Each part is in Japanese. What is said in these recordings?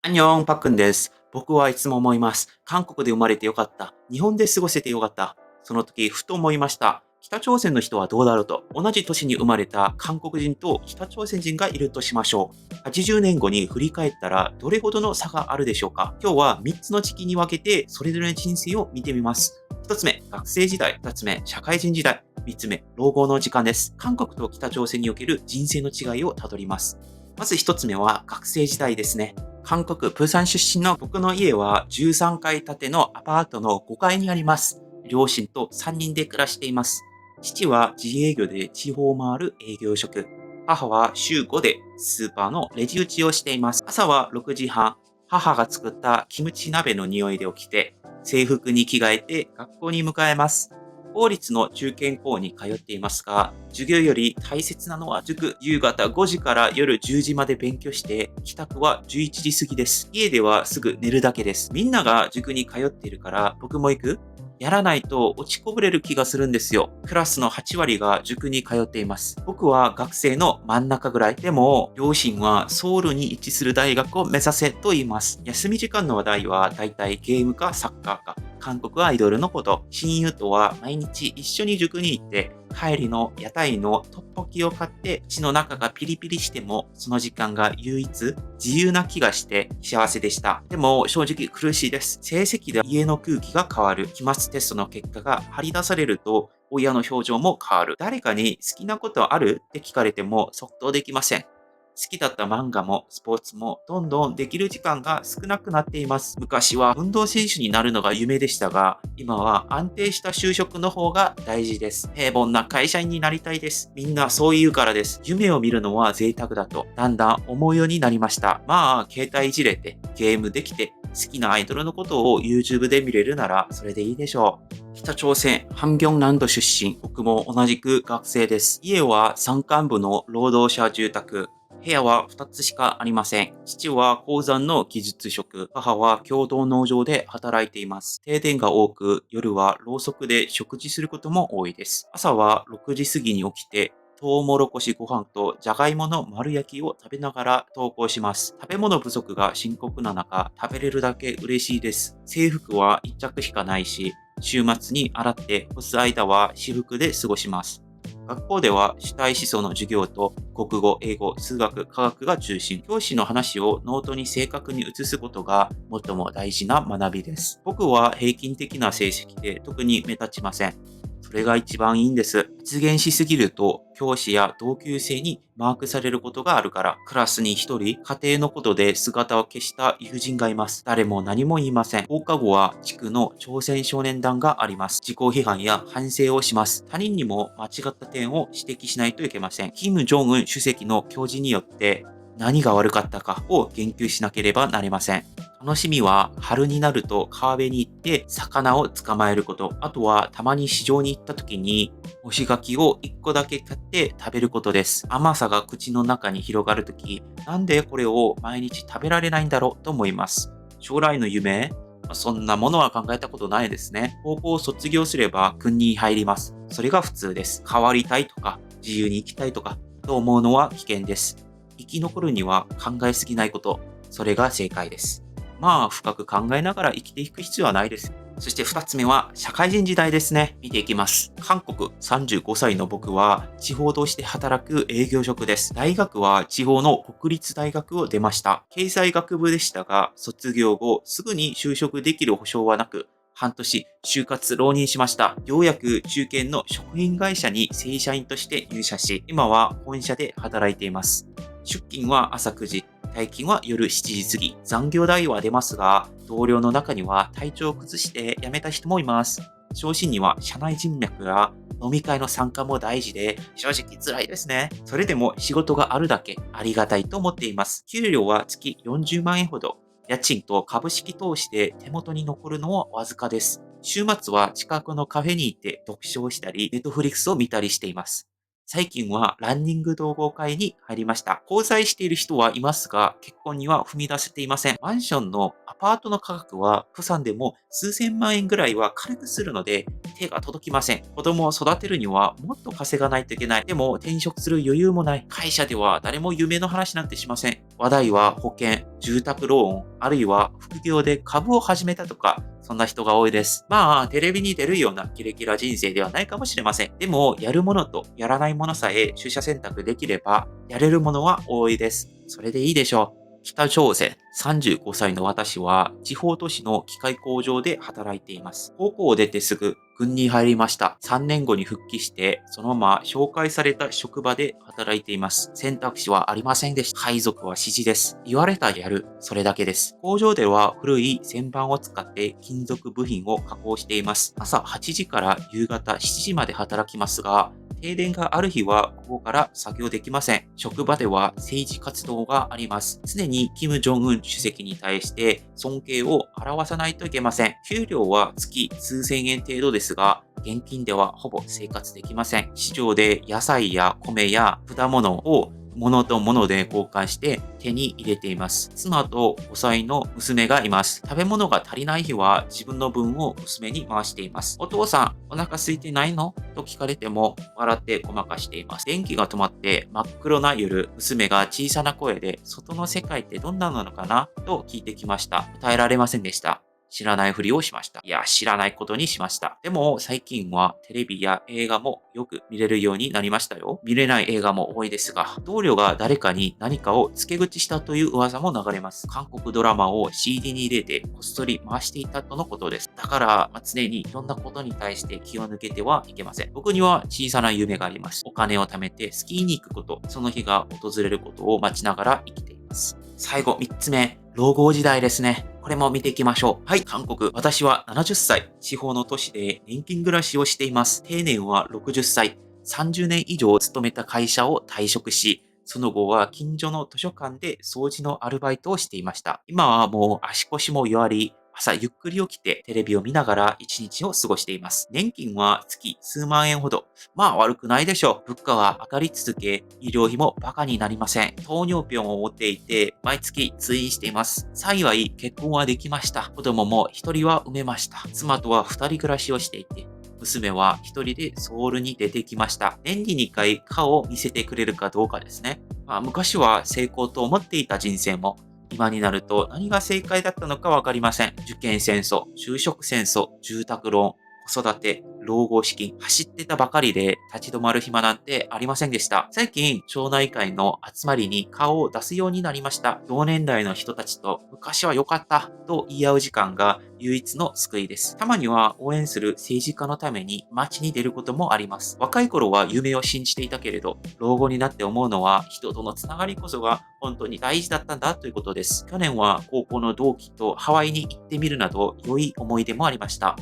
アンニョン、パックンです。僕はいつも思います。韓国で生まれてよかった。日本で過ごせてよかった。その時、ふと思いました。北朝鮮の人はどうだろうと。同じ年に生まれた韓国人と北朝鮮人がいるとしましょう。80年後に振り返ったら、どれほどの差があるでしょうか。今日は3つの時期に分けて、それぞれの人生を見てみます。1つ目、学生時代。2つ目、社会人時代。3つ目、老後の時間です。韓国と北朝鮮における人生の違いをたどります。まず1つ目は学生時代ですね。韓国、プーサン出身の僕の家は13階建てのアパートの5階にあります。両親と3人で暮らしています。父は自営業で地方を回る営業職。母は週5でスーパーのレジ打ちをしています。朝は6時半、母が作ったキムチ鍋の匂いで起きて、制服に着替えて学校に迎えます。公立の中堅校に通っていますが、授業より大切なのは塾。夕方5時から夜10時まで勉強して、帰宅は11時過ぎです。家ではすぐ寝るだけです。みんなが塾に通っているから僕も行く。やらないと落ちこぼれる気がするんですよ。クラスの8割が塾に通っています。僕は学生の真ん中ぐらい。でも、両親はソウルに位置する大学を目指せと言います。休み時間の話題はだいたいゲームかサッカーか。韓国アイドルのこと。親友とは毎日一緒に塾に行って、帰りの屋台のトッポキを買って血の中がピリピリしてもその時間が唯一自由な気がして幸せでした。でも正直苦しいです。成績で家の空気が変わる。期末テストの結果が張り出されると親の表情も変わる。誰かに好きなことあるって聞かれても即答できません。好きだった漫画もスポーツもどんどんできる時間が少なくなっています。昔は運動選手になるのが夢でしたが、今は安定した就職の方が大事です。平凡な会社員になりたいです。みんなそう言うからです。夢を見るのは贅沢だと、だんだん思うようになりました。まあ、携帯いじれて、ゲームできて、好きなアイドルのことを YouTube で見れるならそれでいいでしょう。北朝鮮、ハムギョン南道出身。僕も同じく学生です。家は山間部の労働者住宅。部屋は2つしかありません。父は鉱山の技術職、母は共同農場で働いています。停電が多く、夜はろうそくで食事することも多いです。朝は6時過ぎに起きて、トウモロコシご飯とじゃがいもの丸焼きを食べながら投稿します。食べ物不足が深刻な中、食べれるだけ嬉しいです。制服は1着しかないし、週末に洗って干す間は私服で過ごします。学校では主体思想の授業と国語、英語、数学、科学が中心。教師の話をノートに正確に移すことが最も大事な学びです。僕は平均的な成績で特に目立ちません。それが一番いいんです。発言しすぎると教師や同級生にマークされることがあるから、クラスに一人家庭のことで姿を消した友人がいます。誰も何も言いません。放課後は地区の朝鮮少年団があります。自己批判や反省をします。他人にも間違った点を指摘しないといけません。キム・ジョンウン主席の教示によって何が悪かったかを言及しなければなりません。楽しみは春になると川辺に行って魚を捕まえること。あとはたまに市場に行った時に干し柿を1個だけ買って食べることです。甘さが口の中に広がるとき、なんでこれを毎日食べられないんだろうと思います。将来の夢、そんなものは考えたことないですね。高校を卒業すれば軍に入ります。それが普通です。変わりたいとか、自由に生きたいとか、と思うのは危険です。生き残るには考えすぎないこと。それが正解です。まあ、深く考えながら生きていく必要はないです。そして2つ目は、社会人時代ですね。見ていきます。韓国35歳の僕は、地方として働く営業職です。大学は地方の国立大学を出ました。経済学部でしたが、卒業後、すぐに就職できる保証はなく、半年、就活浪人しました。ようやく中堅の食品会社に正社員として入社し、今は本社で働いています。出勤は朝9時、退勤は夜7時過ぎ。残業代は出ますが、同僚の中には体調を崩して辞めた人もいます。昇進には社内人脈や飲み会の参加も大事で、正直辛いですね。それでも仕事があるだけありがたいと思っています。給料は月40万円ほど。家賃と株式投資で手元に残るのはわずかです。週末は近くのカフェに行って読書をしたり、ネットフリックスを見たりしています。最近はランニング同好会に入りました。交際している人はいますが、結婚には踏み出せていません。マンションのアパートの価格は、プサンでも数千万円ぐらいは軽くするので、手が届きません。子供を育てるにはもっと稼がないといけない。でも転職する余裕もない。会社では誰も夢の話なんてしません。話題は保険、住宅ローン、あるいは副業で株を始めたとか、そんな人が多いです。まあ、テレビに出るようなキラキラ人生ではないかもしれません。でも、やるものとやらないものさえ取捨選択できれば、やれるものは多いです。それでいいでしょう。北朝鮮35歳の私は地方都市の機械工場で働いています。高校を出てすぐ軍に入りました。3年後に復帰して、そのまま紹介された職場で働いています。選択肢はありませんでした。配属は指示です。言われたらやる。それだけです。工場では古い旋盤を使って金属部品を加工しています。朝8時から夕方7時まで働きますが、停電がある日はここから作業できません。職場では政治活動があります。常に金正恩主席に対して尊敬を表さないといけません。給料は月数千円程度ですが、現金ではほぼ生活できません。市場で野菜や米や果物を物と物で交換して手に入れています。妻と5歳の娘がいます。食べ物が足りない日は自分の分を娘に回しています。お父さん、お腹空いてないのと聞かれても笑ってごまかしています。電気が止まって真っ黒な夜、娘が小さな声で外の世界ってどんななのかなと聞いてきました。答えられませんでした。知らないふりをしました。いや、知らないことにしました。でも、最近はテレビや映画もよく見れるようになりましたよ。見れない映画も多いですが、同僚が誰かに何かを付け口したという噂も流れます。韓国ドラマを CD に入れてこっそり回していたとのことです。だから、常にいろんなことに対して気を抜けてはいけません。僕には小さな夢があります。お金を貯めてスキーに行くこと、その日が訪れることを待ちながら生きています。最後、3つ目。老後時代ですね。これも見ていきましょう。はい、韓国。私は70歳。地方の都市で年金暮らしをしています。定年は60歳。30年以上勤めた会社を退職し、その後は近所の図書館で掃除のアルバイトをしていました。今はもう足腰も弱り、朝ゆっくり起きてテレビを見ながら一日を過ごしています。年金は月数万円ほど。まあ悪くないでしょう。物価は上がり続け、医療費もバカになりません。糖尿病を持っていて、毎月通院しています。幸い結婚はできました。子供も一人は産めました。妻とは二人暮らしをしていて、娘は一人でソウルに出てきました。年に2回顔を見せてくれるかどうかですね。昔は成功と思っていた人生も、今になると何が正解だったのかわかりません。受験戦争、就職戦争、住宅ローン、子育て、老後資金、走ってたばかりで立ち止まる暇なんてありませんでした。最近、町内会の集まりに顔を出すようになりました。同年代の人たちと昔は良かったと言い合う時間が唯一の救いです。たまには応援する政治家のために街に出ることもあります。若い頃は夢を信じていたけれど、老後になって思うのは人とのつながりこそが本当に大事だったんだということです。去年は高校の同期とハワイに行ってみるなど良い思い出もありました。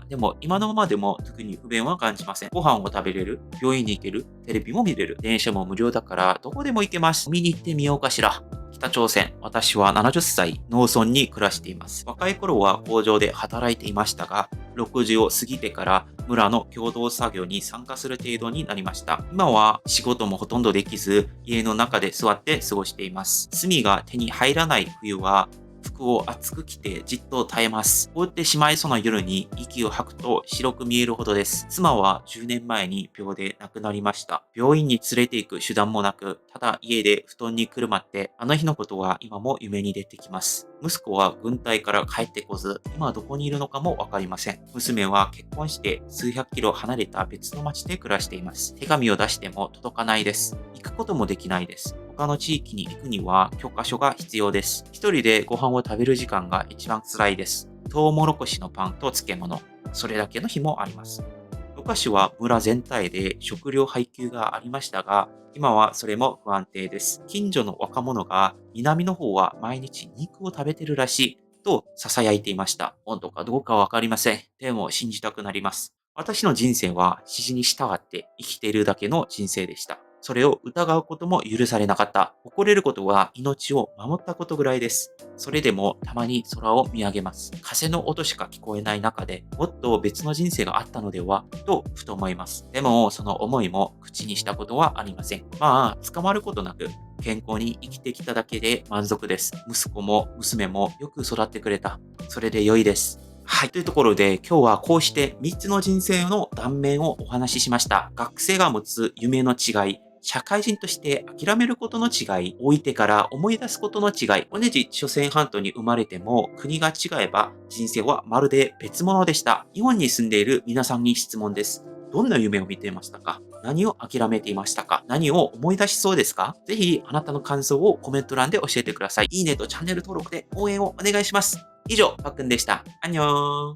でも今のままでも特に不便は感じません。ご飯を食べれる、病院に行ける、テレビも見れる、電車も無料だからどこでも行けます。見に行ってみようかしら。北朝鮮、私は70歳、農村に暮らしています。若い頃は工場で働いていましたが、60を過ぎてから村の共同作業に参加する程度になりました。今は仕事もほとんどできず、家の中で座って過ごしています。炭が手に入らない冬は、服を厚く着てじっと耐えます。凍ってしまいそうな夜に息を吐くと白く見えるほどです。妻は10年前に病で亡くなりました。病院に連れて行く手段もなく、ただ家で布団にくるまって、あの日のことは今も夢に出てきます。息子は軍隊から帰ってこず、今どこにいるのかもわかりません。娘は結婚して数百キロ離れた別の町で暮らしています。手紙を出しても届かないです。行くこともできないです。他の地域に行くには許可書が必要です。一人でご飯を食べる時間が一番辛いです。トウモロコシのパンと漬物、それだけの日もあります。昔は村全体で食料配給がありましたが、今はそれも不安定です。近所の若者が南の方は毎日肉を食べてるらしいと囁いていました。本当かどうかわかりません。でも信じたくなります。私の人生は指示に従って生きているだけの人生でした。それを疑うことも許されなかった。誇れることは命を守ったことぐらいです。それでもたまに空を見上げます。風の音しか聞こえない中でもっと別の人生があったのではとふと思います。でもその思いも口にしたことはありません。捕まることなく健康に生きてきただけで満足です。息子も娘もよく育ってくれた。それで良いです。はい。というところで、今日はこうして3つの人生の断面をお話ししました。学生が持つ夢の違い、社会人として諦めることの違い、老いてから思い出すことの違い、同じ朝鮮半島に生まれても国が違えば人生はまるで別物でした。日本に住んでいる皆さんに質問です。どんな夢を見ていましたか？何を諦めていましたか？何を思い出しそうですか？ぜひあなたの感想をコメント欄で教えてください。いいねとチャンネル登録で応援をお願いします。以上、パックンでした。アンニョン。